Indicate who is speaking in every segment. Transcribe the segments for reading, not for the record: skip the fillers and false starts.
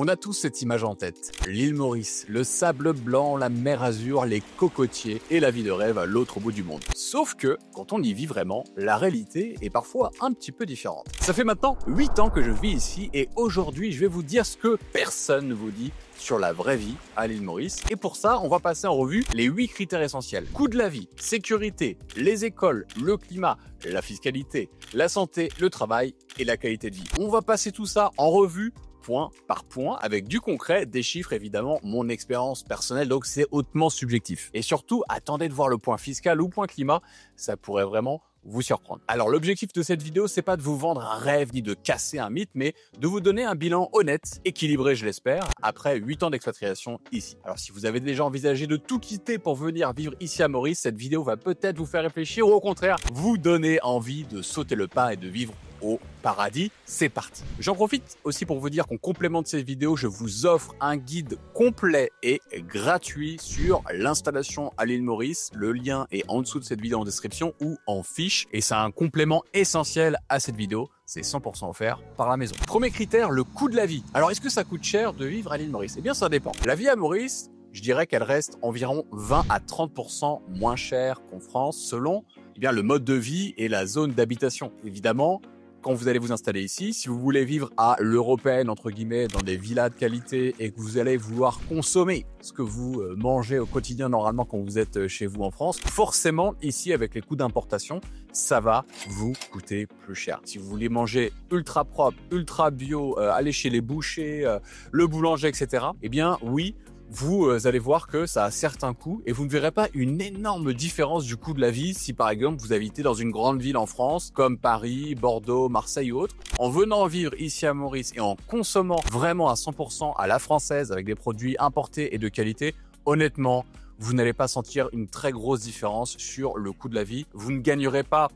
Speaker 1: On a tous cette image en tête. L'île Maurice, le sable blanc, la mer Azur, les cocotiers et la vie de rêve à l'autre bout du monde. Sauf que, quand on y vit vraiment, la réalité est parfois un petit peu différente. Ça fait maintenant 8 ans que je vis ici et aujourd'hui, je vais vous dire ce que personne ne vous dit sur la vraie vie à l'île Maurice. Et pour ça, on va passer en revue les 8 critères essentiels. Coût de la vie, sécurité, les écoles, le climat, la fiscalité, la santé, le travail et la qualité de vie. On va passer tout ça en revue point par point, avec du concret, des chiffres évidemment, mon expérience personnelle, donc c'est hautement subjectif. Et surtout, attendez de voir le point fiscal ou point climat, ça pourrait vraiment vous surprendre. Alors l'objectif de cette vidéo, c'est pas de vous vendre un rêve ni de casser un mythe, mais de vous donner un bilan honnête, équilibré je l'espère, après 8 ans d'expatriation ici. Alors si vous avez déjà envisagé de tout quitter pour venir vivre ici à Maurice, cette vidéo va peut-être vous faire réfléchir ou au contraire, vous donner envie de sauter le pas et de vivre au paradis. C'est parti. J'en profite aussi pour vous dire qu'en complément de cette vidéo, je vous offre un guide complet et gratuit sur l'installation à l'île Maurice. Le lien est en dessous de cette vidéo en description ou en fiche et c'est un complément essentiel à cette vidéo. C'est 100% offert par la maison. Premier critère, le coût de la vie. Alors, est-ce que ça coûte cher de vivre à l'île Maurice? Eh bien, ça dépend. La vie à Maurice, je dirais qu'elle reste environ 20 à 30% moins chère qu'en France selon le mode de vie et la zone d'habitation. Évidemment, quand vous allez vous installer ici, si vous voulez vivre à l'européenne, entre guillemets, dans des villas de qualité et que vous allez vouloir consommer ce que vous mangez au quotidien normalement quand vous êtes chez vous en France, forcément, ici, avec les coûts d'importation, ça va vous coûter plus cher. Si vous voulez manger ultra propre, ultra bio, aller chez les bouchers, le boulanger, etc., eh bien, oui, vous allez voir que ça a certains coûts et vous ne verrez pas une énorme différence du coût de la vie si par exemple vous habitez dans une grande ville en France comme Paris, Bordeaux, Marseille ou autre. En venant vivre ici à Maurice et en consommant vraiment à 100% à la française avec des produits importés et de qualité, honnêtement, vous n'allez pas sentir une très grosse différence sur le coût de la vie. Vous ne gagnerez pas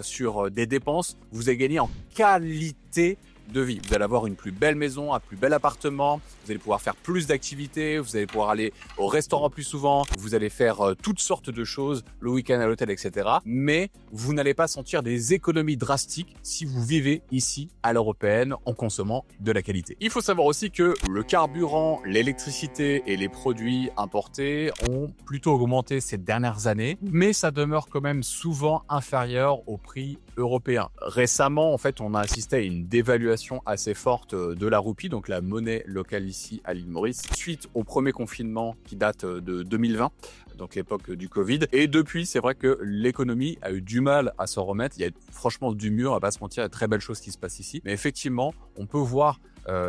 Speaker 1: sur des dépenses, vous allez gagner en qualité de vie. Vous allez avoir une plus belle maison, un plus bel appartement, vous allez pouvoir faire plus d'activités, vous allez pouvoir aller au restaurant plus souvent, vous allez faire toutes sortes de choses, le week-end à l'hôtel, etc. Mais vous n'allez pas sentir des économies drastiques si vous vivez ici à l'européenne en consommant de la qualité. Il faut savoir aussi que le carburant, l'électricité et les produits importés ont plutôt augmenté ces dernières années, mais ça demeure quand même souvent inférieur au prix européen. Récemment, en fait, on a assisté à une dévaluation assez forte de la roupie, donc la monnaie locale ici à l'île Maurice, suite au premier confinement qui date de 2020, donc l'époque du Covid. Et depuis, c'est vrai que l'économie a eu du mal à s'en remettre. Il y a franchement du mieux, on va pas se mentir, il y a de très belles choses qui se passent ici. Mais effectivement, on peut voir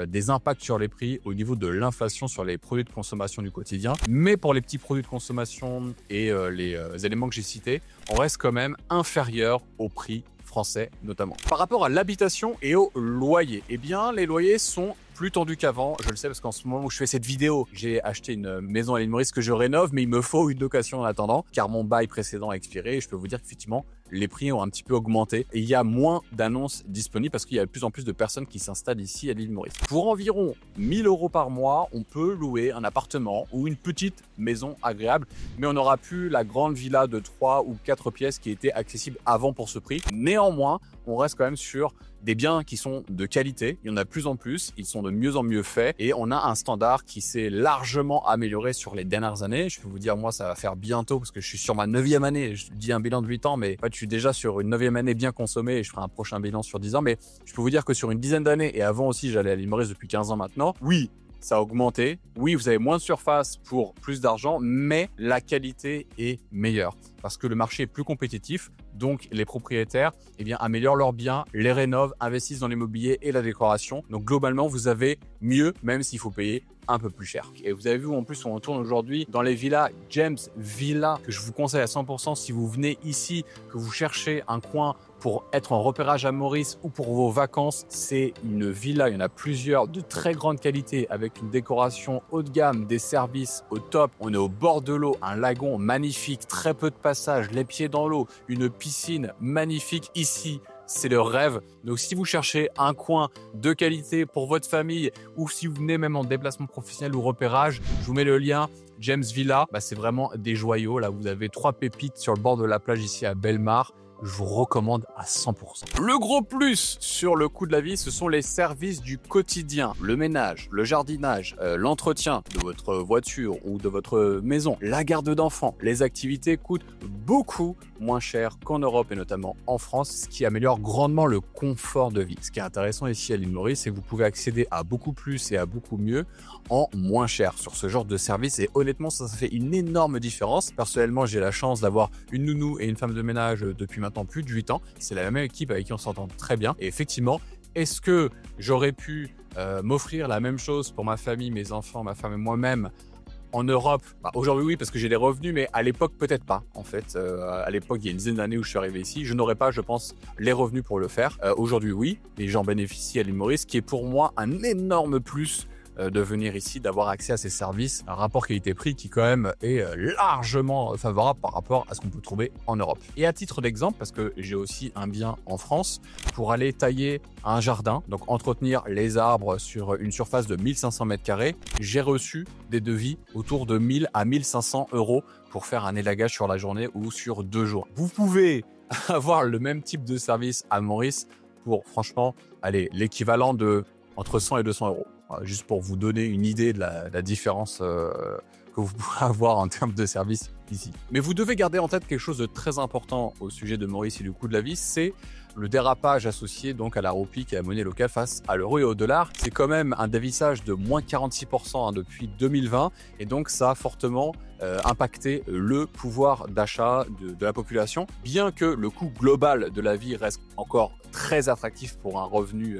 Speaker 1: des impacts sur les prix au niveau de l'inflation sur les produits de consommation du quotidien. Mais pour les petits produits de consommation et les éléments que j'ai cités, on reste quand même inférieur au prix français notamment. Par rapport à l'habitation et au loyer, eh bien les loyers sont plus tendus qu'avant. Je le sais parce qu'en ce moment où je fais cette vidéo, j'ai acheté une maison à l'île Maurice que je rénove, mais il me faut une location en attendant car mon bail précédent a expiré et je peux vous dire qu'effectivement les prix ont un petit peu augmenté et il y a moins d'annonces disponibles parce qu'il y a de plus en plus de personnes qui s'installent ici à l'île Maurice. Pour environ 1 000 € par mois, on peut louer un appartement ou une petite maison agréable, mais on n'aura plus la grande villa de 3 ou 4 pièces qui était accessible avant pour ce prix. Néanmoins, on reste quand même sur des biens qui sont de qualité, il y en a de plus en plus, ils sont de mieux en mieux faits et on a un standard qui s'est largement amélioré sur les dernières années. Je peux vous dire, moi, ça va faire bientôt parce que je suis sur ma 9e année, je dis un bilan de 8 ans, mais en fait, je suis déjà sur une 9e année bien consommée et je ferai un prochain bilan sur 10 ans, mais je peux vous dire que sur une dizaine d'années et avant aussi, j'allais à l'île Maurice depuis 15 ans maintenant, oui, ça a augmenté. Oui, vous avez moins de surface pour plus d'argent, mais la qualité est meilleure parce que le marché est plus compétitif. Donc, les propriétaires améliorent leurs biens, les rénovent, investissent dans l'immobilier et la décoration. Donc, globalement, vous avez mieux, même s'il faut payer un peu plus cher. Et vous avez vu, en plus, on retourne aujourd'hui dans les villas James Villa que je vous conseille à 100% si vous venez ici, que vous cherchez un coin pour être en repérage à Maurice ou pour vos vacances. C'est une villa, il y en a plusieurs de très grande qualité avec une décoration haut de gamme, des services au top. On est au bord de l'eau, un lagon magnifique, très peu de passages, les pieds dans l'eau, une piscine magnifique ici. C'est le rêve. Donc, si vous cherchez un coin de qualité pour votre famille ou si vous venez même en déplacement professionnel ou repérage, je vous mets le lien. James Villa, c'est vraiment des joyaux. Là, vous avez 3 pépites sur le bord de la plage ici à Bellemare. je vous recommande à 100%. Le gros plus sur le coût de la vie, ce sont les services du quotidien. Le ménage, le jardinage, l'entretien de votre voiture ou de votre maison, la garde d'enfants. Les activités coûtent beaucoup moins cher qu'en Europe et notamment en France, ce qui améliore grandement le confort de vie. Ce qui est intéressant ici à l'île Maurice, c'est que vous pouvez accéder à beaucoup plus et à beaucoup mieux en moins cher sur ce genre de service. Et honnêtement, ça fait une énorme différence. Personnellement, j'ai la chance d'avoir une nounou et une femme de ménage depuis maintenant plus de 8 ans. C'est la même équipe avec qui on s'entend très bien. Et effectivement, est-ce que j'aurais pu m'offrir la même chose pour ma famille, mes enfants, ma femme et moi-même en Europe? Aujourd'hui, oui, parce que j'ai des revenus, mais à l'époque, peut-être pas. En fait, à l'époque, il y a une dizaine d'années où je suis arrivé ici, je n'aurais pas, je pense, les revenus pour le faire. Aujourd'hui, oui, et j'en bénéficie à l'île Maurice, qui est pour moi un énorme plus de venir ici, d'avoir accès à ces services, un rapport qualité-prix qui quand même est largement favorable par rapport à ce qu'on peut trouver en Europe. Et à titre d'exemple, parce que j'ai aussi un bien en France, pour aller tailler un jardin, donc entretenir les arbres sur une surface de 1500 m², j'ai reçu des devis autour de 1000 à 1500 euros pour faire un élagage sur la journée ou sur 2 jours. Vous pouvez avoir le même type de service à Maurice pour, franchement, allez, l'équivalent de entre 100 et 200 euros. Voilà, juste pour vous donner une idée de la différence que vous pourrez avoir en termes de service ici. Mais vous devez garder en tête quelque chose de très important au sujet de Maurice et du coût de la vie, c'est le dérapage associé donc à la roupie, qui est la monnaie locale face à l'euro et au dollar. C'est quand même un dévissage de moins 46% depuis 2020 et donc ça a fortement impacté le pouvoir d'achat de la population. Bien que le coût global de la vie reste encore très attractif pour un revenu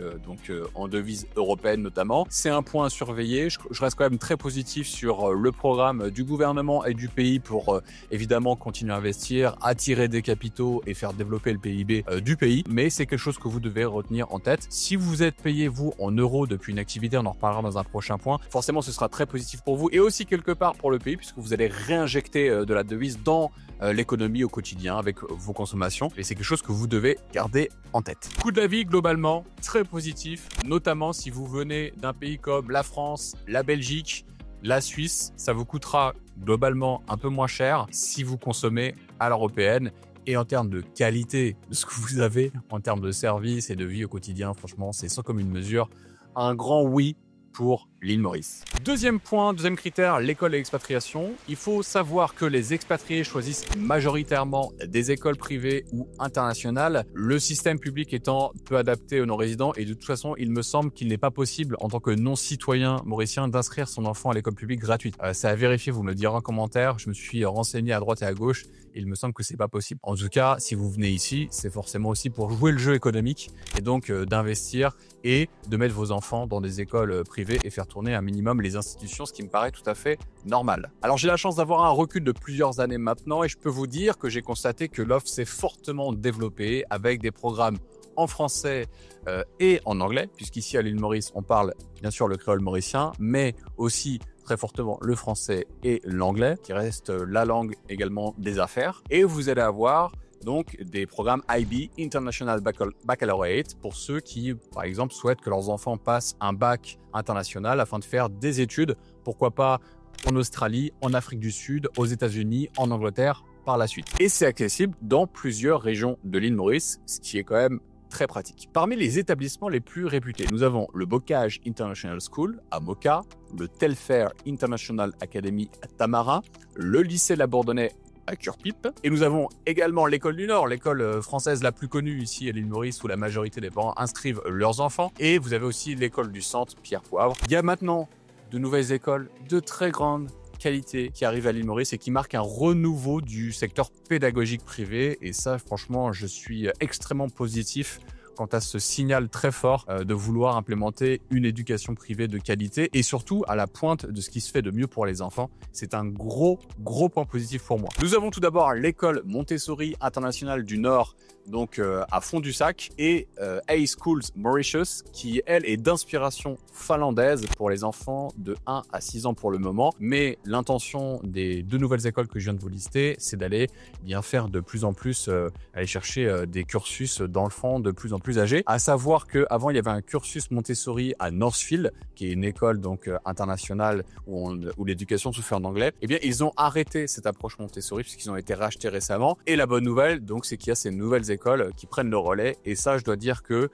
Speaker 1: en devise européenne notamment, c'est un point à surveiller. Je reste quand même très positif sur le programme du gouvernement et du pays pour évidemment continuer à investir, attirer des capitaux et faire développer le PIB du pays. Mais c'est quelque chose que vous devez retenir en tête. Si vous êtes payé, vous, en euros depuis une activité, on en reparlera dans un prochain point, forcément ce sera très positif pour vous et aussi quelque part pour le pays, puisque vous allez réinjecter de la devise dans l'économie au quotidien avec vos consommations. Et c'est quelque chose que vous devez garder en tête. Coût de la vie, globalement, très positif, notamment si vous venez d'un pays comme la France, la Belgique, la Suisse, ça vous coûtera globalement un peu moins cher si vous consommez à l'européenne. Et en termes de qualité de ce que vous avez, en termes de service et de vie au quotidien, franchement, c'est sans commune mesure un grand oui pour l'île Maurice. Deuxième point, deuxième critère, l'école et l'expatriation. Il faut savoir que les expatriés choisissent majoritairement des écoles privées ou internationales, le système public étant peu adapté aux non-résidents et de toute façon, il me semble qu'il n'est pas possible en tant que non-citoyen mauricien d'inscrire son enfant à l'école publique gratuite. C'est à vérifier, vous me le direz en commentaire. Je me suis renseigné à droite et à gauche. Il me semble que c'est pas possible. En tout cas, si vous venez ici, c'est forcément aussi pour jouer le jeu économique et donc d'investir et de mettre vos enfants dans des écoles privées et faire tourner un minimum les institutions, ce qui me paraît tout à fait normal. Alors j'ai la chance d'avoir un recul de plusieurs années maintenant et je peux vous dire que j'ai constaté que l'offre s'est fortement développée avec des programmes en français et en anglais, puisqu'ici à l'île Maurice, on parle bien sûr le créole mauricien, mais aussi très fortement le français et l'anglais, qui reste la langue également des affaires. Et vous allez avoir donc des programmes IB, International Baccalaureate, pour ceux qui, par exemple, souhaitent que leurs enfants passent un bac international afin de faire des études, pourquoi pas en Australie, en Afrique du Sud, aux États-Unis, en Angleterre, par la suite. Et c'est accessible dans plusieurs régions de l'île Maurice, ce qui est quand même très pratique. Parmi les établissements les plus réputés, nous avons le Bocage International School à Moka, le Telfair International Academy à Tamara, le lycée Labourdonnais à Curpip, et nous avons également l'école du Nord, l'école française la plus connue ici à l'île Maurice où la majorité des parents inscrivent leurs enfants, et vous avez aussi l'école du Centre Pierre Poivre. Il y a maintenant de nouvelles écoles de très grande qualité qui arrivent à l'île Maurice et qui marquent un renouveau du secteur pédagogique privé. Et ça, franchement, je suis extrêmement positif quant à ce signal très fort de vouloir implémenter une éducation privée de qualité et surtout à la pointe de ce qui se fait de mieux pour les enfants. C'est un gros point positif pour moi. Nous avons tout d'abord l'école Montessori Internationale du Nord, donc à Fond-du-Sac, et A-Schools Mauritius, qui elle est d'inspiration finlandaise pour les enfants de 1 à 6 ans pour le moment. Mais l'intention des 2 nouvelles écoles que je viens de vous lister, c'est d'aller bien faire de plus en plus, aller chercher des cursus dans le fond de plus en plus plus âgés, à savoir qu'avant, il y avait un cursus Montessori à Northfield, qui est une école donc internationale où l'éducation se fait en anglais. Eh bien, ils ont arrêté cette approche Montessori puisqu'ils ont été rachetés récemment. Et la bonne nouvelle, donc, c'est qu'il y a ces nouvelles écoles qui prennent le relais. Et ça, je dois dire que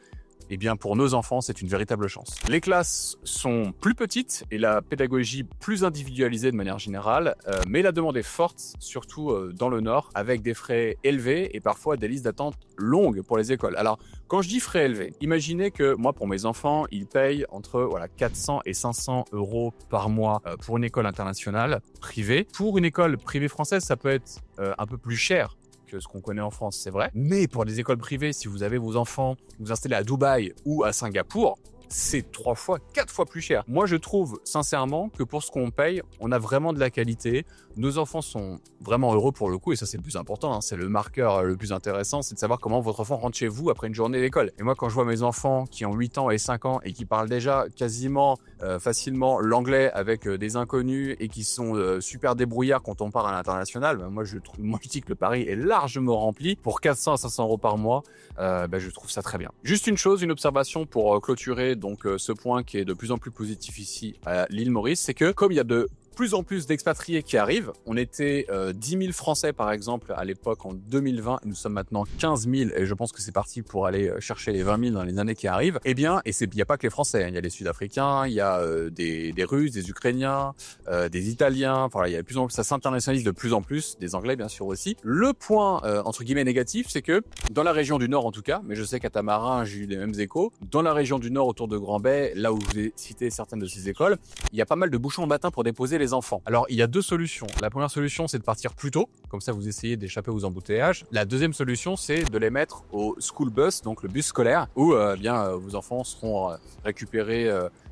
Speaker 1: eh bien, pour nos enfants, c'est une véritable chance. Les classes sont plus petites et la pédagogie plus individualisée de manière générale, mais la demande est forte, surtout dans le Nord, avec des frais élevés et parfois des listes d'attente longues pour les écoles. Alors, quand je dis frais élevés, imaginez que moi, pour mes enfants, ils payent entre 400 et 500 euros par mois pour une école internationale privée. Pour une école privée française, ça peut être un peu plus cher que ce qu'on connaît en France, c'est vrai. Mais pour des écoles privées, si vous avez vos enfants, vous installez à Dubaï ou à Singapour, c'est 3 fois, 4 fois plus cher. Moi, je trouve sincèrement que pour ce qu'on paye, on a vraiment de la qualité. Nos enfants sont vraiment heureux pour le coup, et ça c'est le plus important, hein. C'est le marqueur le plus intéressant, c'est de savoir comment votre enfant rentre chez vous après une journée d'école. Et moi, quand je vois mes enfants qui ont 8 ans et 5 ans et qui parlent déjà quasiment facilement l'anglais avec des inconnus et qui sont super débrouillards quand on part à l'international, moi je dis que le pari est largement rempli. Pour 400 à 500 euros par mois, je trouve ça très bien. Juste une chose, une observation pour clôturer donc ce point qui est de plus en plus positif ici à l'île Maurice, c'est que comme il y a de plus en plus d'expatriés qui arrivent. On était 10 000 Français, par exemple, à l'époque en 2020. Nous sommes maintenant 15 000 et je pense que c'est parti pour aller chercher les 20 000 dans les années qui arrivent. Eh bien, et il n'y a pas que les Français, hein. Il y a les Sud-Africains, il y a des Russes, des Ukrainiens, des Italiens. Enfin, il y a de plus en plus, ça s'internationalise de plus en plus, des Anglais bien sûr aussi. Le point, entre guillemets, négatif, c'est que dans la région du Nord en tout cas, mais je sais qu'à Tamarin, j'ai eu les mêmes échos, dans la région du Nord autour de Grand-Bay, là où je vous ai cité certaines de ces écoles, il y a pas mal de bouchons le matin pour déposer les enfants. Alors, il y a deux solutions. La première solution, c'est de partir plus tôt. Comme ça, vous essayez d'échapper aux embouteillages. La deuxième solution, c'est de les mettre au school bus, donc le bus scolaire, où vos enfants seront récupérés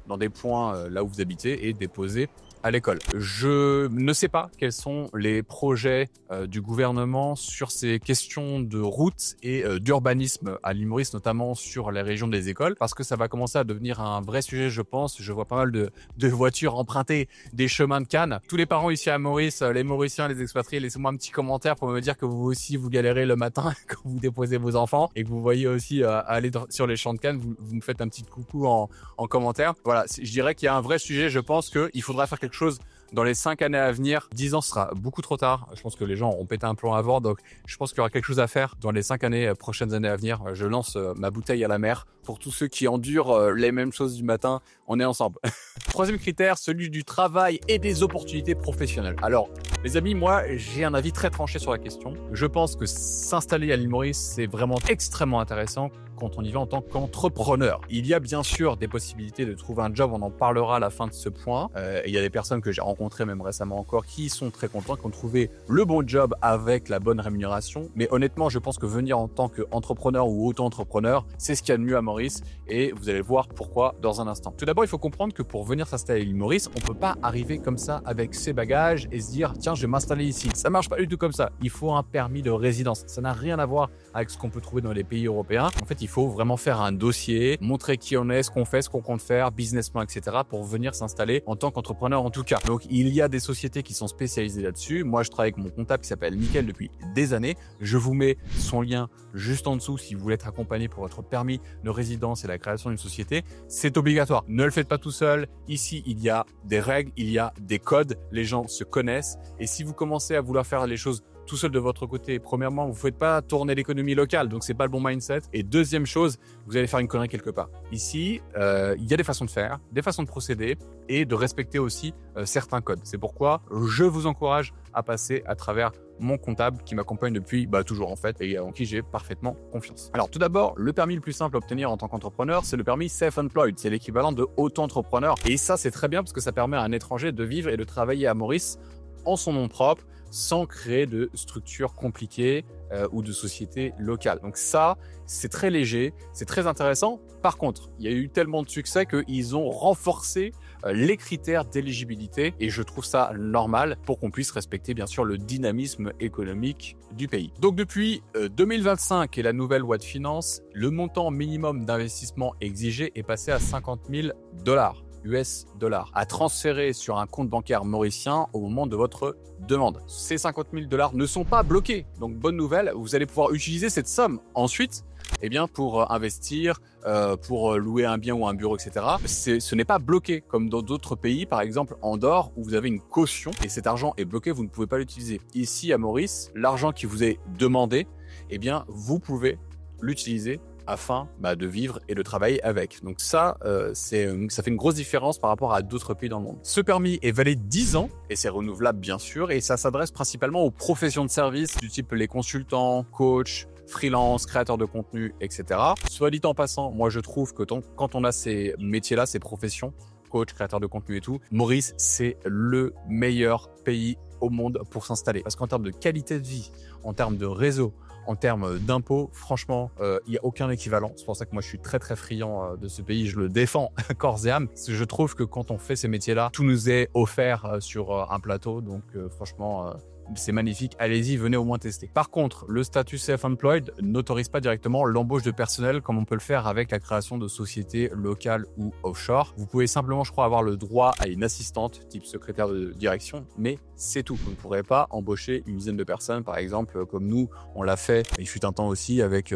Speaker 1: dans des points là où vous habitez et déposés à l'école. Je ne sais pas quels sont les projets du gouvernement sur ces questions de route et d'urbanisme à l'île Maurice, notamment sur les régions des écoles, parce que ça va commencer à devenir un vrai sujet, je pense. Je vois pas mal de voitures emprunter des chemins de Cannes. Tous les parents ici à Maurice, les Mauriciens, les expatriés, laissez-moi un petit commentaire pour me dire que vous aussi, vous galérez le matin quand vous déposez vos enfants et que vous voyez aussi aller sur les champs de Cannes. Vous me faites un petit coucou en commentaire. Voilà, je dirais qu'il y a un vrai sujet. Je pense qu'il faudra faire quelque chose dans les 5 années à venir. 10 ans, ce sera beaucoup trop tard. Je pense que les gens ont pété un plomb avant. Donc, je pense qu'il y aura quelque chose à faire dans les 5 prochaines années à venir. Je lance ma bouteille à la mer. Pour tous ceux qui endurent les mêmes choses du matin, on est ensemble. Troisième critère, celui du travail et des opportunités professionnelles. Alors, les amis, moi, j'ai un avis très tranché sur la question. Je pense que s'installer à l'île Maurice, c'est vraiment extrêmement intéressant quand on y va en tant qu'entrepreneur. Il y a bien sûr des possibilités de trouver un job, on en parlera à la fin de ce point. Il y a des personnes que j'ai rencontrées même récemment encore qui sont très contents, qui ont trouvé le bon job avec la bonne rémunération. Mais honnêtement, je pense que venir en tant qu'entrepreneur ou auto-entrepreneur, c'est ce qu'il y a de mieux à Maurice et vous allez voir pourquoi dans un instant. Tout d'abord, il faut comprendre que pour venir s'installer à l'île Maurice, on peut pas arriver comme ça avec ses bagages et se dire tiens, je vais m'installer ici. Ça marche pas du tout comme ça. Il faut un permis de résidence. Ça n'a rien à voir avec ce qu'on peut trouver dans les pays européens. En fait, il faut vraiment faire un dossier, montrer qui on est, ce qu'on fait, ce qu'on compte faire, business plan, etc. pour venir s'installer en tant qu'entrepreneur en tout cas. Donc, il y a des sociétés qui sont spécialisées là-dessus. Moi, je travaille avec mon comptable qui s'appelle Mickaël depuis des années. Je vous mets son lien juste en dessous si vous voulez être accompagné pour votre permis de résidence et la création d'une société. C'est obligatoire. Ne le faites pas tout seul. Ici, il y a des règles, il y a des codes. Les gens se connaissent. Et si vous commencez à vouloir faire les choses tout seul de votre côté, premièrement, vous ne faites pas tourner l'économie locale, donc c'est pas le bon mindset. Et deuxième chose, vous allez faire une connerie quelque part. Ici, il y a des façons de faire, des façons de procéder et de respecter aussi certains codes. C'est pourquoi je vous encourage à passer à travers mon comptable qui m'accompagne depuis toujours en fait et en qui j'ai parfaitement confiance. Alors tout d'abord, le permis le plus simple à obtenir en tant qu'entrepreneur, c'est le permis Self-Employed. C'est l'équivalent de auto-entrepreneur. Et ça, c'est très bien parce que ça permet à un étranger de vivre et de travailler à Maurice en son nom propre, sans créer de structures compliquées ou de sociétés locales. Donc ça, c'est très léger, c'est très intéressant. Par contre, il y a eu tellement de succès qu'ils ont renforcé les critères d'éligibilité et je trouve ça normal pour qu'on puisse respecter bien sûr le dynamisme économique du pays. Donc depuis 2025 et la nouvelle loi de finances, le montant minimum d'investissement exigé est passé à 50 000 $ US à transférer sur un compte bancaire mauricien au moment de votre demande. Ces 50 000 $ ne sont pas bloqués. Donc bonne nouvelle, vous allez pouvoir utiliser cette somme ensuite eh bien pour investir, pour louer un bien ou un bureau, etc. Ce n'est pas bloqué comme dans d'autres pays, par exemple Andorre, où vous avez une caution et cet argent est bloqué, vous ne pouvez pas l'utiliser. Ici à Maurice, l'argent qui vous est demandé, eh bien vous pouvez l'utiliser afin de vivre et de travailler avec. Donc ça, ça fait une grosse différence par rapport à d'autres pays dans le monde. Ce permis est valide 10 ans et c'est renouvelable bien sûr, et ça s'adresse principalement aux professions de service du type les consultants, coachs, freelance, créateurs de contenu, etc. Soit dit en passant, moi je trouve que quand on a ces métiers-là, ces professions, coach, créateur de contenu et tout, Maurice, c'est le meilleur pays au monde pour s'installer. Parce qu'en termes de qualité de vie, en termes de réseau, en termes d'impôts, franchement, il n'y a aucun équivalent. C'est pour ça que moi, je suis très, très friand de ce pays. Je le défends corps et âme. Parce que je trouve que quand on fait ces métiers-là, tout nous est offert sur un plateau. Donc, franchement, c'est magnifique. Allez-y, venez au moins tester. Par contre, le statut self-employed n'autorise pas directement l'embauche de personnel comme on peut le faire avec la création de sociétés locales ou offshore. Vous pouvez simplement, je crois, avoir le droit à une assistante, type secrétaire de direction, mais c'est tout. Vous ne pourrez pas embaucher une dizaine de personnes, par exemple, comme nous, on l'a fait. Il fut un temps aussi avec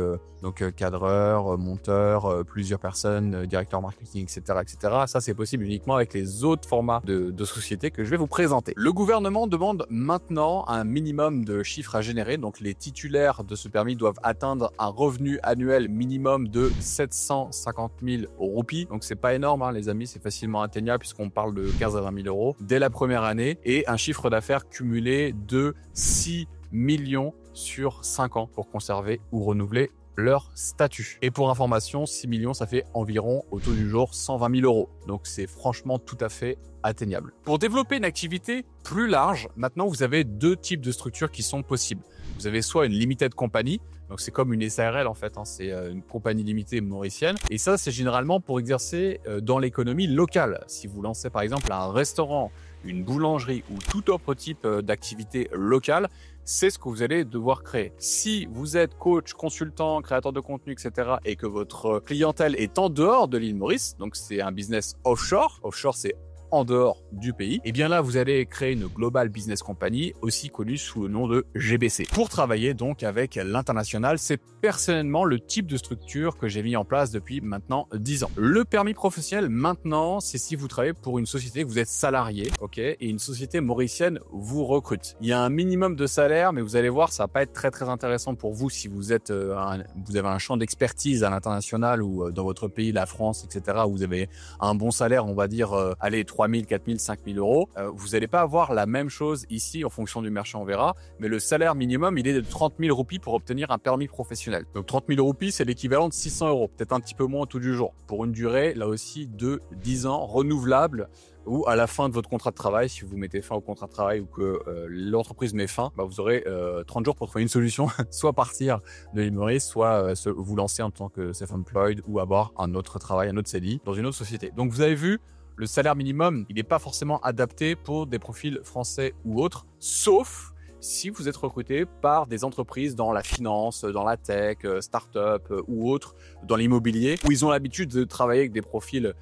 Speaker 1: cadreur, monteur, plusieurs personnes, directeur marketing, etc., etc. Ça, c'est possible uniquement avec les autres formats de sociétés que je vais vous présenter. Le gouvernement demande maintenant un minimum de chiffres à générer. Donc, les titulaires de ce permis doivent atteindre un revenu annuel minimum de 750 000 roupies. Donc, c'est pas énorme, hein, les amis. C'est facilement atteignable puisqu'on parle de 15 à 20 000 euros dès la première année et un chiffre d'affaires cumulé de 6 millions sur 5 ans pour conserver ou renouveler leur statut. Et pour information, 6 millions, ça fait environ, au taux du jour, 120 000 euros. Donc, c'est franchement tout à fait atteignable. Pour développer une activité plus large, maintenant, vous avez deux types de structures qui sont possibles. Vous avez soit une limited company, donc c'est comme une SARL en fait, hein, c'est une compagnie limitée mauricienne. Et ça, c'est généralement pour exercer dans l'économie locale. Si vous lancez par exemple un restaurant, une boulangerie ou tout autre type d'activité locale, c'est ce que vous allez devoir créer. Si vous êtes coach, consultant, créateur de contenu, etc. et que votre clientèle est en dehors de l'île Maurice, donc c'est un business offshore. Offshore, c'est en dehors du pays, et bien là, vous allez créer une Global Business Company, aussi connue sous le nom de GBC. Pour travailler donc avec l'international, c'est personnellement le type de structure que j'ai mis en place depuis maintenant 10 ans. Le permis professionnel, maintenant, c'est si vous travaillez pour une société, vous êtes salarié, ok, et une société mauricienne vous recrute. Il y a un minimum de salaire, mais vous allez voir, ça va pas être très très intéressant pour vous si vous êtes, vous avez un champ d'expertise à l'international ou dans votre pays, la France, etc., où vous avez un bon salaire, on va dire, allez, 3 000, 4 000, 5 000 euros. Vous n'allez pas avoir la même chose ici en fonction du marché, on verra. Mais le salaire minimum, il est de 30 000 roupies pour obtenir un permis professionnel. Donc 30 000 roupies, c'est l'équivalent de 600 euros. Peut-être un petit peu moins au tout du jour. Pour une durée, là aussi, de 10 ans, renouvelable, ou à la fin de votre contrat de travail, si vous mettez fin au contrat de travail ou que l'entreprise met fin, vous aurez 30 jours pour trouver une solution, soit partir de l'île Maurice, soit vous lancer en tant que self-employed ou avoir un autre travail, un autre CDI dans une autre société. Donc vous avez vu, le salaire minimum, il n'est pas forcément adapté pour des profils français ou autres, sauf si vous êtes recruté par des entreprises dans la finance, dans la tech, start-up ou autres, dans l'immobilier, où ils ont l'habitude de travailler avec des profils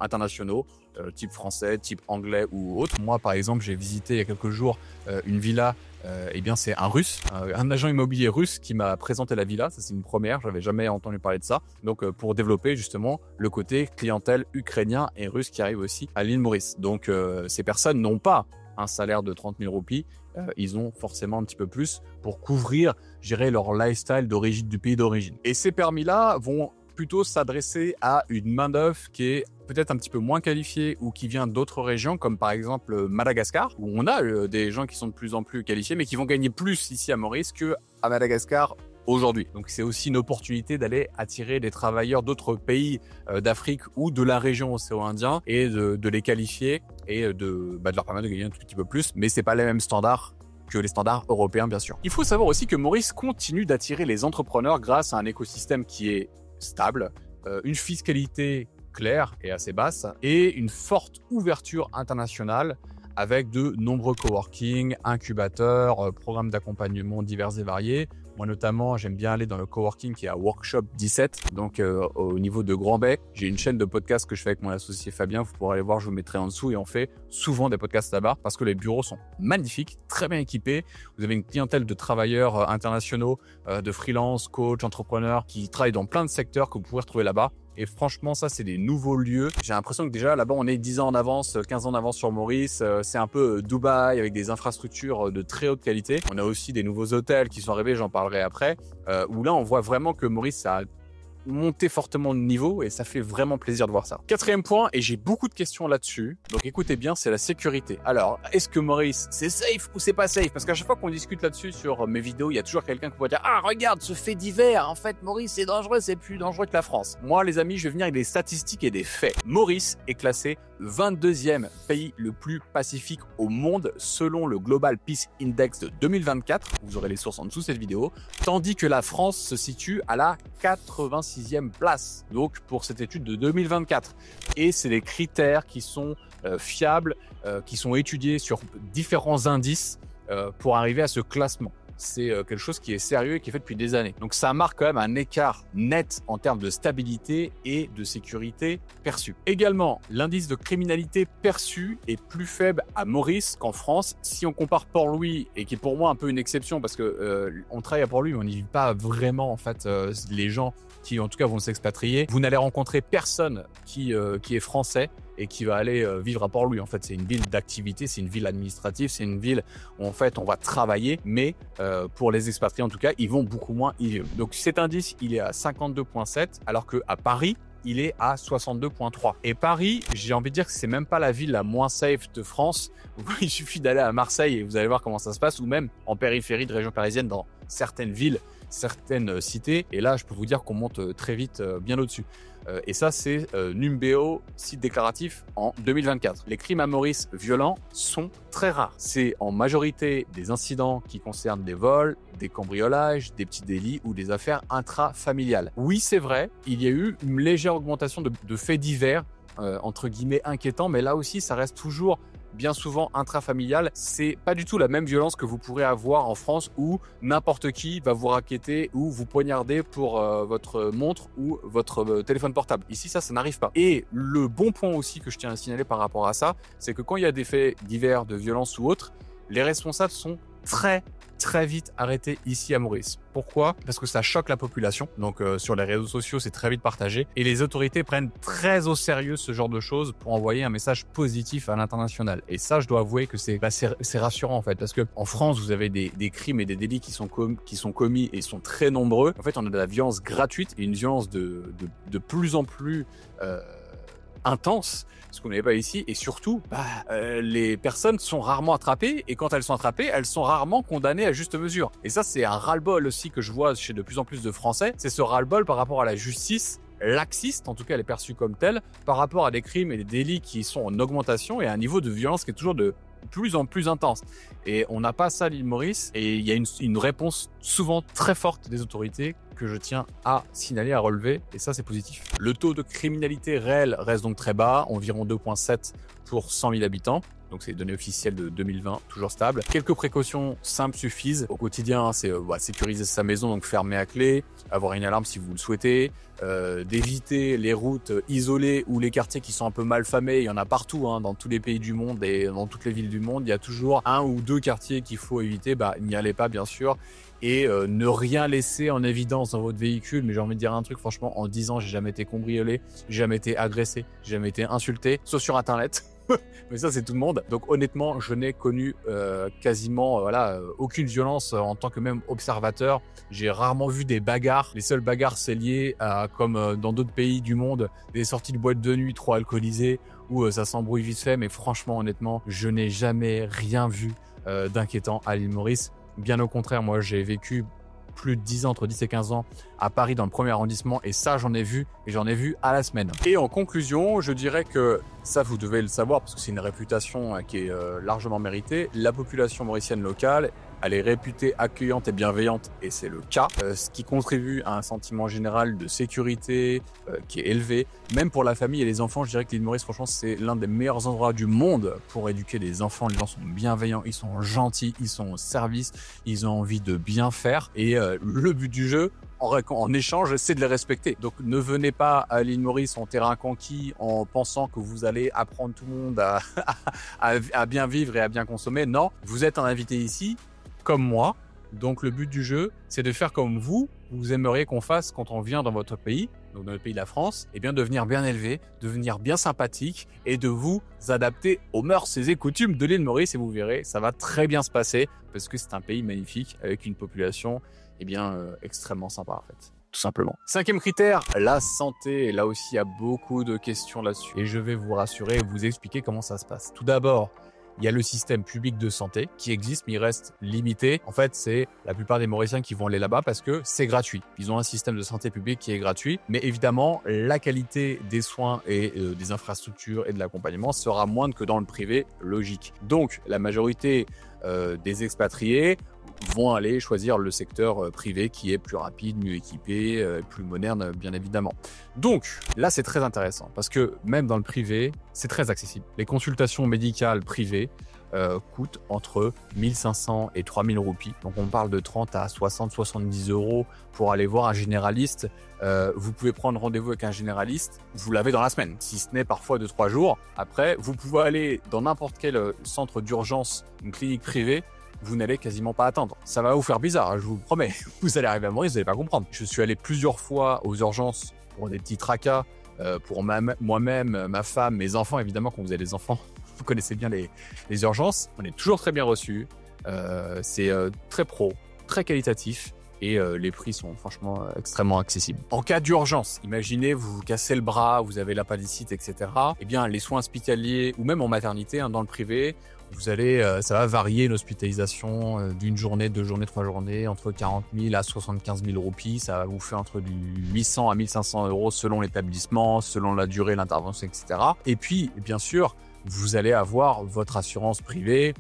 Speaker 1: internationaux, type français, type anglais ou autre. Moi, par exemple, j'ai visité il y a quelques jours une villa. Eh bien, c'est un russe, un agent immobilier russe qui m'a présenté la villa. Ça, c'est une première. J'avais jamais entendu parler de ça. Donc, pour développer justement le côté clientèle ukrainien et russe qui arrive aussi à l'île Maurice. Donc, ces personnes n'ont pas un salaire de 30 000 roupies. Ils ont forcément un petit peu plus pour couvrir, je dirais, leur lifestyle d'origine, du pays d'origine. Et ces permis-là vont plutôt s'adresser à une main-d'œuvre qui est peut-être un petit peu moins qualifiée ou qui vient d'autres régions, comme par exemple Madagascar, où on a des gens qui sont de plus en plus qualifiés, mais qui vont gagner plus ici à Maurice qu'à Madagascar aujourd'hui. Donc c'est aussi une opportunité d'aller attirer des travailleurs d'autres pays d'Afrique ou de la région océan Indien et de les qualifier et de leur permettre de gagner un tout petit peu plus, mais c'est pas les mêmes standards que les standards européens, bien sûr. Il faut savoir aussi que Maurice continue d'attirer les entrepreneurs grâce à un écosystème qui est stable, une fiscalité claire et assez basse, et une forte ouverture internationale avec de nombreux coworking, incubateurs, programmes d'accompagnement divers et variés, Moi notamment, j'aime bien aller dans le coworking qui est à Workshop 17, donc au niveau de Grand-Bec. J'ai une chaîne de podcast que je fais avec mon associé Fabien, vous pourrez aller voir, je vous mettrai en dessous, et on fait souvent des podcasts là-bas parce que les bureaux sont magnifiques, très bien équipés. Vous avez une clientèle de travailleurs internationaux, de freelance, coach, entrepreneurs qui travaillent dans plein de secteurs que vous pouvez retrouver là-bas. Et franchement, ça, c'est des nouveaux lieux. J'ai l'impression que déjà, là-bas, on est 10 ans en avance, 15 ans en avance sur Maurice. C'est un peu Dubaï avec des infrastructures de très haute qualité. On a aussi des nouveaux hôtels qui sont arrivés, j'en parlerai après, où là, on voit vraiment que Maurice, ça a monté fortement de niveau et ça fait vraiment plaisir de voir ça. Quatrième point, et j'ai beaucoup de questions là-dessus, donc écoutez bien, c'est la sécurité. Alors, est-ce que Maurice, c'est safe ou c'est pas safe? Parce qu'à chaque fois qu'on discute là-dessus sur mes vidéos, il y a toujours quelqu'un qui pourrait dire « Ah, regarde, ce fait divers, en fait, Maurice, c'est dangereux, c'est plus dangereux que la France. » Moi, les amis, je vais venir avec des statistiques et des faits. Maurice est classé 22e pays le plus pacifique au monde selon le Global Peace Index de 2024. Vous aurez les sources en dessous de cette vidéo. Tandis que la France se situe à la 86e place, donc pour cette étude de 2024. Et c'est des critères qui sont fiables, qui sont étudiés sur différents indices pour arriver à ce classement. C'est quelque chose qui est sérieux et qui est fait depuis des années. Donc ça marque quand même un écart net en termes de stabilité et de sécurité perçue. Également, l'indice de criminalité perçu est plus faible à Maurice qu'en France. Si on compare Port-Louis, et qui est pour moi un peu une exception parce que on travaille à Port-Louis, mais on n'y vit pas vraiment en fait les gens qui en tout cas vont s'expatrier. Vous n'allez rencontrer personne qui est français et qui va aller vivre à Port-Louis. En fait, c'est une ville d'activité, c'est une ville administrative, c'est une ville où en fait on va travailler, mais pour les expatriés en tout cas, ils vont beaucoup moins y vivre. Donc cet indice, il est à 52,7, alors qu'à Paris, il est à 62,3. Et Paris, j'ai envie de dire que c'est même pas la ville la moins safe de France. Il suffit d'aller à Marseille et vous allez voir comment ça se passe, ou même en périphérie de région parisienne dans certaines villes, certaines cités. Et là, je peux vous dire qu'on monte très vite bien au-dessus. Et ça, c'est Numbeo, site déclaratif en 2024. Les crimes à Maurice violents sont très rares. C'est en majorité des incidents qui concernent des vols, des cambriolages, des petits délits ou des affaires intrafamiliales. Oui, c'est vrai, il y a eu une légère augmentation de faits divers, entre guillemets inquiétants, mais là aussi, ça reste toujours bien souvent intrafamilial. C'est pas du tout la même violence que vous pourrez avoir en France où n'importe qui va vous racketter ou vous poignarder pour votre montre ou votre téléphone portable. Ici, ça n'arrive pas. Et le bon point aussi que je tiens à signaler par rapport à ça, c'est que quand il y a des faits divers de violence ou autres, les responsables sont très vite arrêtés ici à Maurice. Pourquoi? Parce que ça choque la population. Donc sur les réseaux sociaux, c'est très vite partagé. Et les autorités prennent très au sérieux ce genre de choses pour envoyer un message positif à l'international. Et ça, je dois avouer que c'est rassurant en fait. Parce que en France, vous avez des crimes et des délits qui sont commis et sont très nombreux. En fait, on a de la violence gratuite et une violence de plus en plus intense, ce qu'on n'avait pas ici, et surtout, les personnes sont rarement attrapées, et quand elles sont attrapées, elles sont rarement condamnées à juste mesure. Et ça, c'est un ras-le-bol aussi que je vois chez de plus en plus de Français, c'est ce ras-le-bol par rapport à la justice laxiste, en tout cas elle est perçue comme telle, par rapport à des crimes et des délits qui sont en augmentation et à un niveau de violence qui est toujours de plus en plus intense. Et on n'a pas ça à l'île Maurice, et il y a une réponse souvent très forte des autorités que je tiens à signaler, à relever, et ça c'est positif. Le taux de criminalité réelle reste donc très bas, environ 2,7 pour 100 000 habitants. Donc c'est les données officielles de 2020, toujours stable. Quelques précautions simples suffisent. Au quotidien, c'est sécuriser sa maison, donc fermer à clé, avoir une alarme si vous le souhaitez, d'éviter les routes isolées ou les quartiers qui sont un peu mal famés. Il y en a partout, dans tous les pays du monde et dans toutes les villes du monde. Il y a toujours un ou deux quartiers qu'il faut éviter. N'y allez pas, bien sûr. Et ne rien laisser en évidence dans votre véhicule. Mais j'ai envie de dire un truc, franchement, en 10 ans, j'ai jamais été cambriolé, j'ai jamais été agressé, j'ai jamais été insulté, sauf sur Internet. Mais ça, c'est tout le monde. Donc honnêtement, je n'ai connu quasiment aucune violence en tant que même observateur. J'ai rarement vu des bagarres. Les seules bagarres, c'est lié à, comme dans d'autres pays du monde, des sorties de boîte de nuit trop alcoolisées où ça s'embrouille vite fait. Mais franchement, honnêtement, je n'ai jamais rien vu d'inquiétant à l'île Maurice. Bien au contraire, moi, j'ai vécu plus de 10 ans, entre 10 et 15 ans à Paris dans le premier arrondissement, et ça j'en ai vu, et j'en ai vu à la semaine. Et en conclusion, je dirais que ça vous devez le savoir parce que c'est une réputation qui est largement méritée. La population mauricienne locale elle est réputée accueillante et bienveillante, et c'est le cas, ce qui contribue à un sentiment général de sécurité qui est élevé. Même pour la famille et les enfants, je dirais que l'île Maurice, franchement, c'est l'un des meilleurs endroits du monde pour éduquer les enfants. Les gens sont bienveillants, ils sont gentils, ils sont au service, ils ont envie de bien faire. Et le but du jeu, en échange, c'est de les respecter. Donc ne venez pas à l'île Maurice en terrain conquis en pensant que vous allez apprendre tout le monde à bien vivre et à bien consommer. Non, vous êtes un invité ici, comme moi. Donc le but du jeu, c'est de faire comme vous aimeriez qu'on fasse quand on vient dans votre pays, donc dans le pays de la France, et bien devenir bien élevé, devenir bien sympathique et de vous adapter aux mœurs et coutumes de l'île Maurice. Et vous verrez, ça va très bien se passer parce que c'est un pays magnifique avec une population extrêmement sympa en fait. Tout simplement. 5e critère, la santé. Et là aussi, il y a beaucoup de questions là-dessus. Et je vais vous rassurer et vous expliquer comment ça se passe. Tout d'abord, il y a le système public de santé qui existe, mais il reste limité. En fait, c'est la plupart des Mauriciens qui vont aller là-bas parce que c'est gratuit. Ils ont un système de santé publique qui est gratuit. Mais évidemment, la qualité des soins et des infrastructures et de l'accompagnement sera moindre que dans le privé, logique. Donc, la majorité des expatriés vont aller choisir le secteur privé qui est plus rapide, mieux équipé, plus moderne, bien évidemment. Donc là, c'est très intéressant parce que même dans le privé, c'est très accessible. Les consultations médicales privées coûtent entre 1500 et 3000 roupies. Donc on parle de 30 à 60, 70 euros pour aller voir un généraliste. Vous pouvez prendre rendez-vous avec un généraliste, vous l'avez dans la semaine, si ce n'est parfois 2-3 jours. Après, vous pouvez aller dans n'importe quel centre d'urgence, une clinique privée, vous n'allez quasiment pas attendre. Ça va vous faire bizarre, je vous promets. Vous allez arriver à Maurice, vous n'allez pas comprendre. Je suis allé plusieurs fois aux urgences pour des petits tracas, pour moi-même, ma femme, mes enfants. Évidemment, quand vous avez des enfants, vous connaissez bien les urgences. On est toujours très bien reçus. C'est très pro, très qualitatif. Et les prix sont franchement extrêmement accessibles. En cas d'urgence, imaginez vous vous cassez le bras, vous avez l'appendicite, etc. Eh bien, les soins hospitaliers ou même en maternité, dans le privé, vous allez, ça va varier une hospitalisation d'une journée, 2 journées, 3 journées, entre 40 000 à 75 000 roupies. Ça va vous faire entre du 800 à 1500 euros selon l'établissement, selon la durée, l'intervention, etc. Et puis, bien sûr, vous allez avoir votre assurance privée,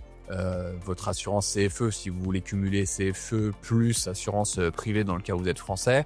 Speaker 1: votre assurance CFE si vous voulez cumuler CFE plus assurance privée dans le cas où vous êtes français,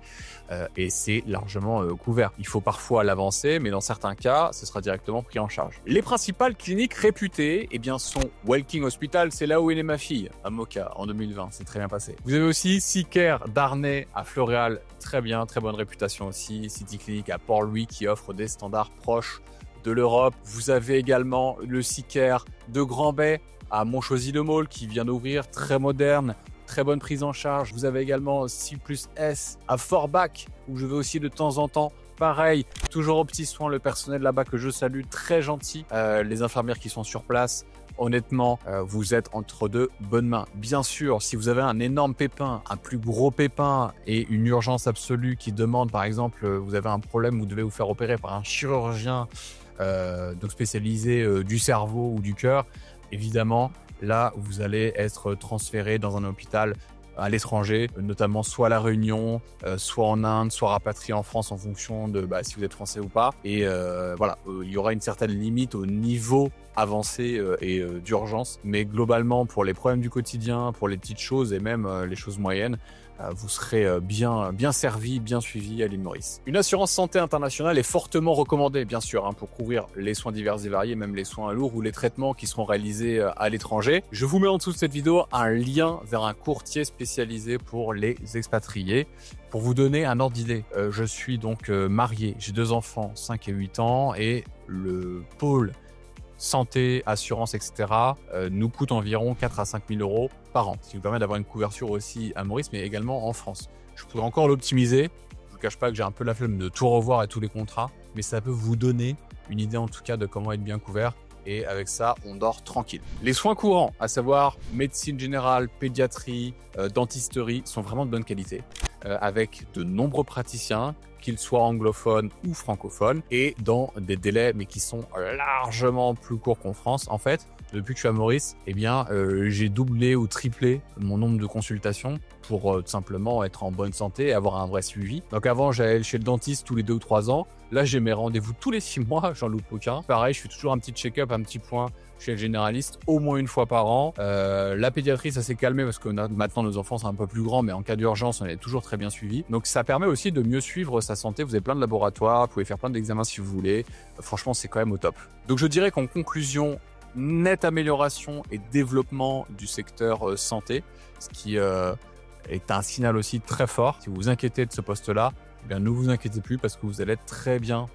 Speaker 1: et c'est largement couvert. Il faut parfois l'avancer, mais dans certains cas, ce sera directement pris en charge. Les principales cliniques réputées sont Walking Hospital, c'est là où est née ma fille, à Moka en 2020, c'est très bien passé. Vous avez aussi Seacare d'Arnay à Floréal, très bien, très bonne réputation aussi. City Clinic à Port-Louis qui offre des standards proches de l'Europe. Vous avez également le Seacare de Grand-Bay à Montchauzy-le-Maule qui vient d'ouvrir, très moderne, très bonne prise en charge. Vous avez également C+S à Forbach où je vais aussi de temps en temps. Pareil, toujours aux petits soins, le personnel là-bas que je salue, très gentil. Les infirmières qui sont sur place, honnêtement, vous êtes entre de bonnes mains. Bien sûr, si vous avez un énorme pépin, un plus gros pépin et une urgence absolue qui demande, par exemple, vous avez un problème, vous devez vous faire opérer par un chirurgien donc spécialisé du cerveau ou du cœur, évidemment, là, vous allez être transféré dans un hôpital à l'étranger, notamment soit à La Réunion, soit en Inde, soit rapatrié en France en fonction de si vous êtes français ou pas. Et voilà, il y aura une certaine limite au niveau avancé et d'urgence. Mais globalement, pour les problèmes du quotidien, pour les petites choses et même les choses moyennes, vous serez bien servi, bien suivi à l'île Maurice. Une assurance santé internationale est fortement recommandée, bien sûr, pour couvrir les soins divers et variés, même les soins lourds ou les traitements qui seront réalisés à l'étranger. Je vous mets en dessous de cette vidéo un lien vers un courtier spécialisé pour les expatriés. Pour vous donner un ordre d'idée, je suis donc marié, j'ai 2 enfants, 5 et 8 ans, et le pôle santé, assurance, etc. nous coûte environ 4 à 5 000 euros par an, ce qui nous permet d'avoir une couverture aussi à Maurice, mais également en France. Je pourrais encore l'optimiser. Je ne vous cache pas que j'ai un peu la flemme de tout revoir à tous les contrats, mais ça peut vous donner une idée en tout cas de comment être bien couvert. Et avec ça, on dort tranquille. Les soins courants, à savoir médecine générale, pédiatrie, dentisterie, sont vraiment de bonne qualité, avec de nombreux praticiens, qu'ils soient anglophones ou francophones, et dans des délais mais qui sont largement plus courts qu'en France. En fait, depuis que je suis à Maurice, j'ai doublé ou triplé mon nombre de consultations pour tout simplement être en bonne santé et avoir un vrai suivi. Donc avant, j'allais chez le dentiste tous les 2 ou 3 ans. Là, j'ai mes rendez-vous tous les 6 mois, j'en loupe aucun. Pareil, je fais toujours un petit check-up, un petit point. chez le généraliste au moins une fois par an. La pédiatrie, ça s'est calmé parce que maintenant nos enfants sont un peu plus grands, mais en cas d'urgence, on est toujours très bien suivi. Donc ça permet aussi de mieux suivre sa santé. Vous avez plein de laboratoires, vous pouvez faire plein d'examens si vous voulez. Franchement, c'est quand même au top. Donc je dirais qu'en conclusion, nette amélioration et développement du secteur santé, ce qui est un signal aussi très fort. Si vous vous inquiétez de ce poste-là, eh bien, ne vous inquiétez plus parce que vous allez être très bien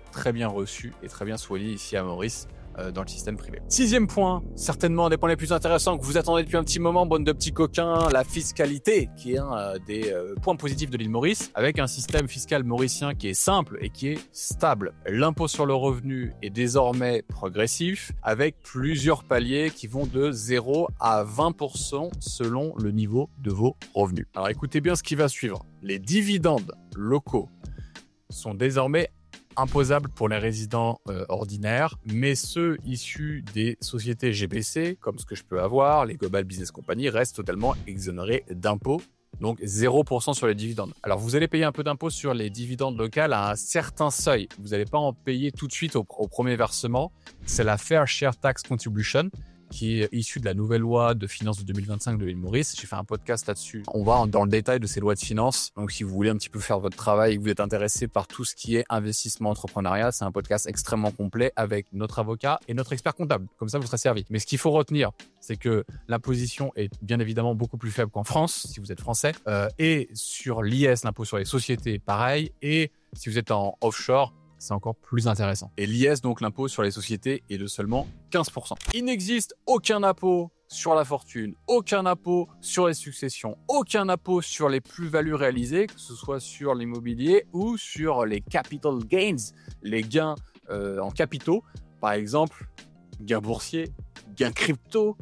Speaker 1: reçu et très bien soigné ici à Maurice dans le système privé. 6e point, certainement un des points les plus intéressants que vous attendez depuis un petit moment, bande de petits coquins, la fiscalité, qui est un des points positifs de l'île Maurice, avec un système fiscal mauricien qui est simple et qui est stable. L'impôt sur le revenu est désormais progressif, avec plusieurs paliers qui vont de 0 à 20% selon le niveau de vos revenus. Alors écoutez bien ce qui va suivre. Les dividendes locaux sont désormais imposables pour les résidents ordinaires, mais ceux issus des sociétés GBC, comme ce que je peux avoir, les Global Business Company, restent totalement exonérés d'impôts, donc 0% sur les dividendes. Alors vous allez payer un peu d'impôts sur les dividendes locales à un certain seuil. Vous n'allez pas en payer tout de suite au premier versement. C'est la Fair Share Tax Contribution, qui est issue de la nouvelle loi de finances de 2025 de l'île Maurice. J'ai fait un podcast là-dessus. On va dans le détail de ces lois de finances. Donc, si vous voulez un petit peu faire votre travail et que vous êtes intéressé par tout ce qui est investissement entrepreneuriat, c'est un podcast extrêmement complet avec notre avocat et notre expert comptable. Comme ça, vous serez servi. Mais ce qu'il faut retenir, c'est que l'imposition est bien évidemment beaucoup plus faible qu'en France, si vous êtes français. Et sur l'IS, l'impôt sur les sociétés, pareil. Et si vous êtes en offshore, c'est encore plus intéressant. Et l'IS, donc l'impôt sur les sociétés, est de seulement 15%. Il n'existe aucun impôt sur la fortune, aucun impôt sur les successions, aucun impôt sur les plus-values réalisées, que ce soit sur l'immobilier ou sur les capital gains, les gains en capitaux, par exemple, gains boursiers, gains crypto,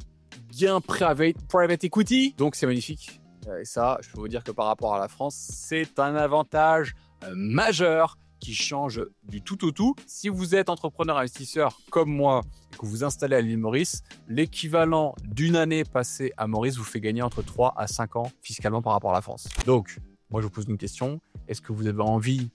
Speaker 1: gains private equity. Donc c'est magnifique. Et ça, je peux vous dire que par rapport à la France, c'est un avantage majeur qui change du tout au tout. Si vous êtes entrepreneur investisseur comme moi et que vous vous installez à l'île Maurice, l'équivalent d'une année passée à Maurice vous fait gagner entre 3 à 5 ans fiscalement par rapport à la France. Donc, moi je vous pose une question. Est-ce que vous avez envie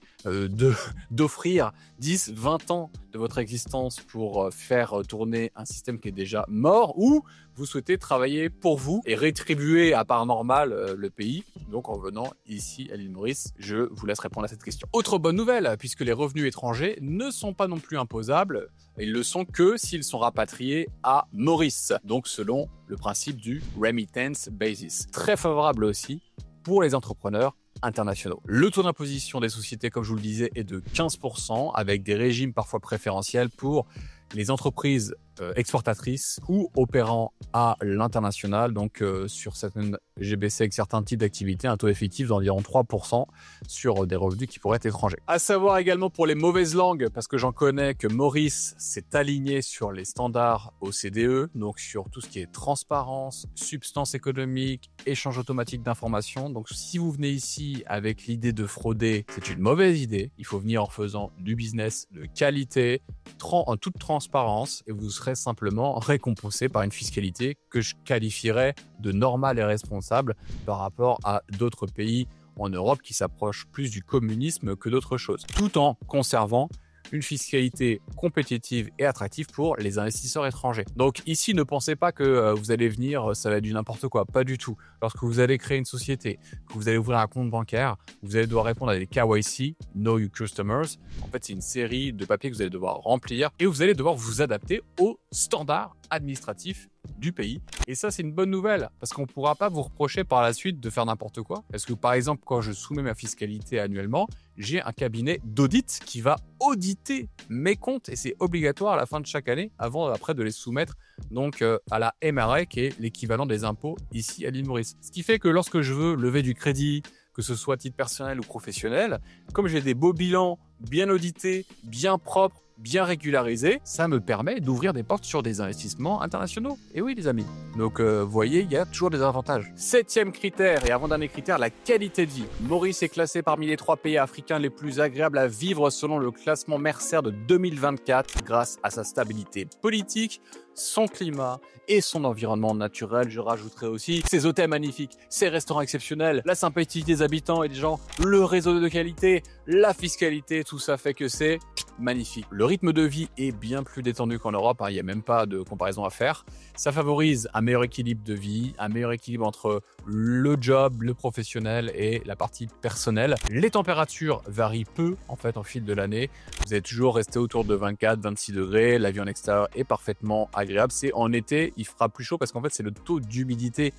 Speaker 1: d'offrir 10, 20 ans de votre existence pour faire tourner un système qui est déjà mort, ou vous souhaitez travailler pour vous et rétribuer à part normale le pays? Donc en venant ici à l'île Maurice, je vous laisse répondre à cette question. Autre bonne nouvelle, puisque les revenus étrangers ne sont pas non plus imposables, ils le sont que s'ils sont rapatriés à Maurice, donc selon le principe du remittance basis. Très favorable aussi pour les entrepreneurs internationaux. Le taux d'imposition des sociétés, comme je vous le disais, est de 15%, avec des régimes parfois préférentiels pour les entreprises exportatrices ou opérant à l'international, donc sur certaines GBC avec certains types d'activités, un taux effectif d'environ 3% sur des revenus qui pourraient être étrangers. À savoir également pour les mauvaises langues, parce que j'en connais, que Maurice s'est aligné sur les standards OCDE, donc sur tout ce qui est transparence, substance économique, échange automatique d'informations. Donc si vous venez ici avec l'idée de frauder, c'est une mauvaise idée. Il faut venir en faisant du business de qualité, en toute transparence, et vous serez simplement récompensé par une fiscalité que je qualifierais de normale et responsable par rapport à d'autres pays en Europe qui s'approchent plus du communisme que d'autres choses, tout en conservant une fiscalité compétitive et attractive pour les investisseurs étrangers. Donc ici, ne pensez pas que vous allez venir, ça va être du n'importe quoi, pas du tout. Lorsque vous allez créer une société, que vous allez ouvrir un compte bancaire, vous allez devoir répondre à des KYC, Know Your Customers. En fait, c'est une série de papiers que vous allez devoir remplir et vous allez devoir vous adapter aux standards administratifs du pays. Et ça, c'est une bonne nouvelle parce qu'on ne pourra pas vous reprocher par la suite de faire n'importe quoi. Parce que par exemple, quand je soumets ma fiscalité annuellement, j'ai un cabinet d'audit qui va auditer mes comptes et c'est obligatoire à la fin de chaque année avant après de les soumettre donc à la MRA qui est l'équivalent des impôts ici à l'île Maurice. Ce qui fait que lorsque je veux lever du crédit, que ce soit à titre personnel ou professionnel, comme j'ai des beaux bilans bien audités, bien propres, bien régularisé, ça me permet d'ouvrir des portes sur des investissements internationaux. Et oui, les amis. Donc, vous voyez, il y a toujours des avantages. 7e critère et avant-dernier critère, la qualité de vie. Maurice est classé parmi les 3 pays africains les plus agréables à vivre selon le classement Mercer de 2024 grâce à sa stabilité politique, son climat et son environnement naturel. Je rajouterai aussi ses hôtels magnifiques, ses restaurants exceptionnels, la sympathie des habitants et des gens, le réseau de qualité, la fiscalité, tout ça fait que c'est magnifique. Le rythme de vie est bien plus détendu qu'en Europe, hein, il n'y a même pas de comparaison à faire. Ça favorise un meilleur équilibre de vie, un meilleur équilibre entre le job, le professionnel et la partie personnelle. Les températures varient peu en fait au fil de l'année. Vous allez toujours rester autour de 24-26 degrés. La vie en extérieur est parfaitement agréable. C'est en été, il fera plus chaud parce qu'en fait c'est le taux d'humidité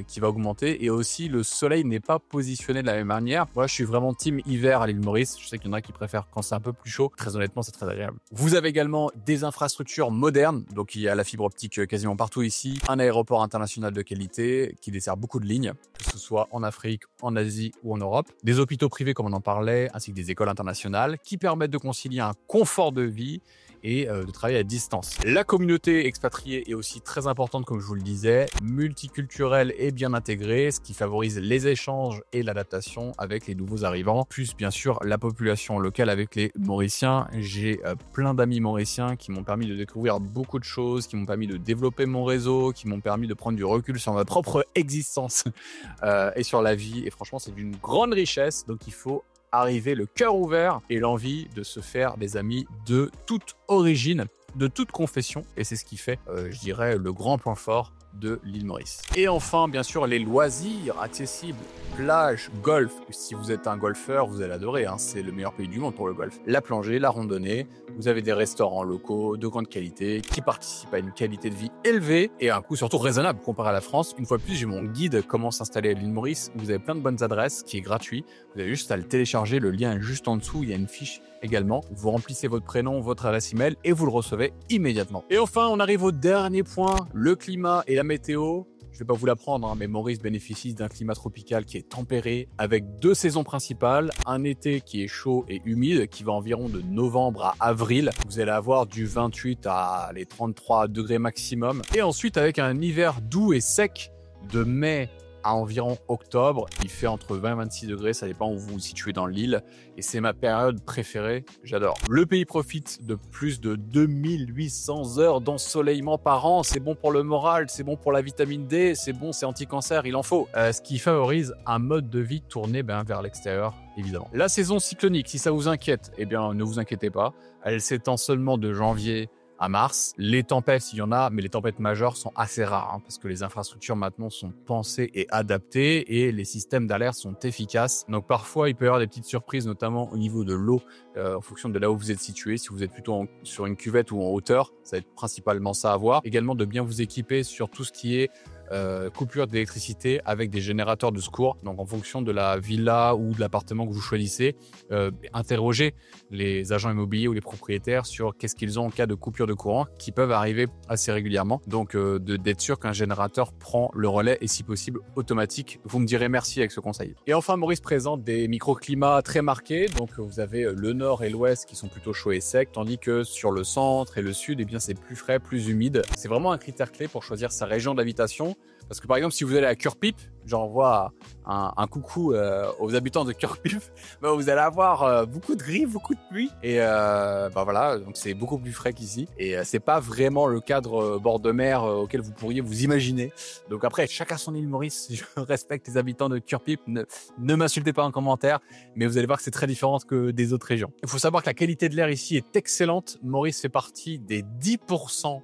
Speaker 1: qui va augmenter et aussi le soleil n'est pas positionné de la même manière. Moi je suis vraiment team hiver à l'île Maurice. Je sais qu'il y en a qui préfèrent quand c'est un peu plus chaud. Très honnêtement, c'est très agréable. Vous avez également des infrastructures modernes. Donc il y a la fibre optique quasiment partout ici. Un aéroport international de qualité qui dessert beaucoup de lignes, que ce soit en Afrique, en Asie ou en Europe. Des hôpitaux privés comme on en parlait, ainsi que des écoles internationales qui permettent de concilier un confort de vie et de travailler à distance. La communauté expatriée est aussi très importante, comme je vous le disais, multiculturelle et bien intégrée, ce qui favorise les échanges et l'adaptation avec les nouveaux arrivants, plus bien sûr la population locale avec les Mauriciens. J'ai plein d'amis mauriciens qui m'ont permis de découvrir beaucoup de choses, qui m'ont permis de développer mon réseau, qui m'ont permis de prendre du recul sur ma propre existence et sur la vie. Et franchement, c'est d'une grande richesse, donc il faut arriver le cœur ouvert et l'envie de se faire des amis de toute origine, de toute confession. Et c'est ce qui fait, je dirais, le grand point fort de l'île Maurice. Et enfin, bien sûr, les loisirs accessibles, plage, golf. Si vous êtes un golfeur, vous allez adorer, hein. C'est le meilleur pays du monde pour le golf. La plongée, la randonnée, vous avez des restaurants locaux de grande qualité qui participent à une qualité de vie élevée et à un coût surtout raisonnable comparé à la France. Une fois de plus, j'ai mon guide comment s'installer à l'île Maurice. Vous avez plein de bonnes adresses qui est gratuit. Vous avez juste à le télécharger, le lien est juste en dessous, il y a une fiche également. Vous remplissez votre prénom, votre adresse email et vous le recevez immédiatement. Et enfin, on arrive au dernier point, le climat et la météo. Je vais pas vous l'apprendre, hein, mais Maurice bénéficie d'un climat tropical qui est tempéré avec 2 saisons principales. Un été qui est chaud et humide, qui va environ de novembre à avril. Vous allez avoir du 28 à les 33 degrés maximum. Et ensuite, avec un hiver doux et sec de mai à environ octobre. Il fait entre 20 et 26 degrés, ça dépend où vous vous situez dans l'île. Et c'est ma période préférée, j'adore. Le pays profite de plus de 2800 heures d'ensoleillement par an. C'est bon pour le moral, c'est bon pour la vitamine D, c'est bon, c'est anti-cancer, il en faut. Ce qui favorise un mode de vie tourné vers l'extérieur, évidemment. La saison cyclonique, si ça vous inquiète, eh bien ne vous inquiétez pas. Elle s'étend seulement de janvier à mars. Les tempêtes, il y en a, mais les tempêtes majeures sont assez rares, hein, parce que les infrastructures maintenant sont pensées et adaptées et les systèmes d'alerte sont efficaces. Donc parfois, il peut y avoir des petites surprises, notamment au niveau de l'eau, en fonction de là où vous êtes situé. Si vous êtes plutôt sur une cuvette ou en hauteur, ça va être principalement ça à voir. Également de bien vous équiper sur tout ce qui est coupure d'électricité avec des générateurs de secours. Donc en fonction de la villa ou de l'appartement que vous choisissez, interrogez les agents immobiliers ou les propriétaires sur qu'est-ce qu'ils ont en cas de coupure de courant qui peuvent arriver assez régulièrement. Donc d'être sûr qu'un générateur prend le relais et si possible automatique. Vous me direz merci avec ce conseil. Et enfin, Maurice présente des microclimats très marqués. Donc vous avez le nord et l'ouest qui sont plutôt chauds et secs, tandis que sur le centre et le sud, eh bien c'est plus frais, plus humide. C'est vraiment un critère clé pour choisir sa région d'habitation. Parce que par exemple, si vous allez à Cœur-Pipe, j'envoie un coucou aux habitants de Cœur-Pipe, vous allez avoir beaucoup de gris, beaucoup de pluie. Et voilà, donc c'est beaucoup plus frais qu'ici. Et c'est pas vraiment le cadre bord de mer auquel vous pourriez vous imaginer. Donc après, chacun son île Maurice. Je respecte les habitants de Cœur-Pipe. Ne m'insultez pas en commentaire, mais vous allez voir que c'est très différent que des autres régions. Il faut savoir que la qualité de l'air ici est excellente. Maurice fait partie des 10%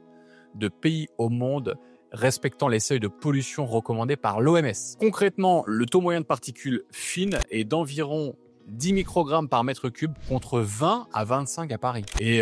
Speaker 1: de pays au monde respectant les seuils de pollution recommandés par l'OMS. Concrètement, le taux moyen de particules fines est d'environ 10 microgrammes par mètre cube contre 20 à 25 à Paris. Et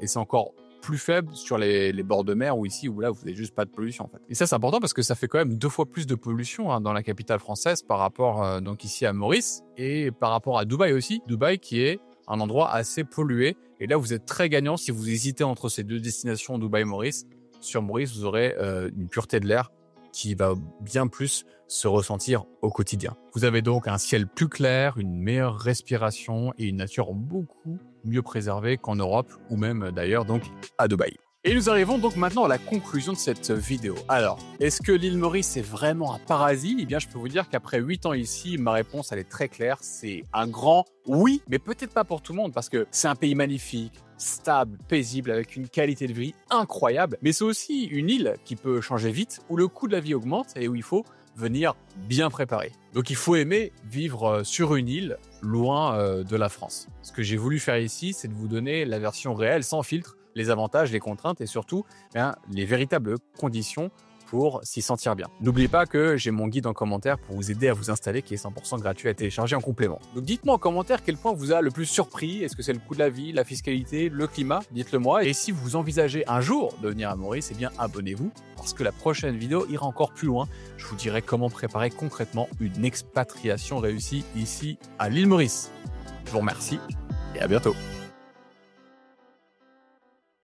Speaker 1: c'est encore plus faible sur les bords de mer ou ici où là vous n'avez juste pas de pollution en fait. Et ça c'est important parce que ça fait quand même 2 fois plus de pollution dans la capitale française par rapport donc ici à Maurice et par rapport à Dubaï aussi. Dubaï qui est un endroit assez pollué et là vous êtes très gagnant si vous hésitez entre ces 2 destinations Dubaï et Maurice. Sur Maurice, vous aurez une pureté de l'air qui va bien plus se ressentir au quotidien. Vous avez donc un ciel plus clair, une meilleure respiration et une nature beaucoup mieux préservée qu'en Europe ou même d'ailleurs donc à Dubaï. Et nous arrivons donc maintenant à la conclusion de cette vidéo. Alors, est-ce que l'île Maurice est vraiment un paradis? Eh bien, je peux vous dire qu'après 8 ans ici, ma réponse, elle est très claire. C'est un grand oui, mais peut-être pas pour tout le monde, parce que c'est un pays magnifique, stable, paisible, avec une qualité de vie incroyable. Mais c'est aussi une île qui peut changer vite, où le coût de la vie augmente et où il faut venir bien préparé. Donc il faut aimer vivre sur une île, loin de la France. Ce que j'ai voulu faire ici, c'est de vous donner la version réelle, sans filtre, les avantages, les contraintes et surtout les véritables conditions pour s'y sentir bien. N'oubliez pas que j'ai mon guide en commentaire pour vous aider à vous installer qui est 100% gratuit à télécharger en complément. Donc dites-moi en commentaire quel point vous a le plus surpris. Est-ce que c'est le coût de la vie, la fiscalité, le climat? Dites-le moi. Et si vous envisagez un jour de venir à Maurice, eh bien abonnez-vous parce que la prochaine vidéo ira encore plus loin. Je vous dirai comment préparer concrètement une expatriation réussie ici à l'île Maurice. Je vous remercie et à bientôt.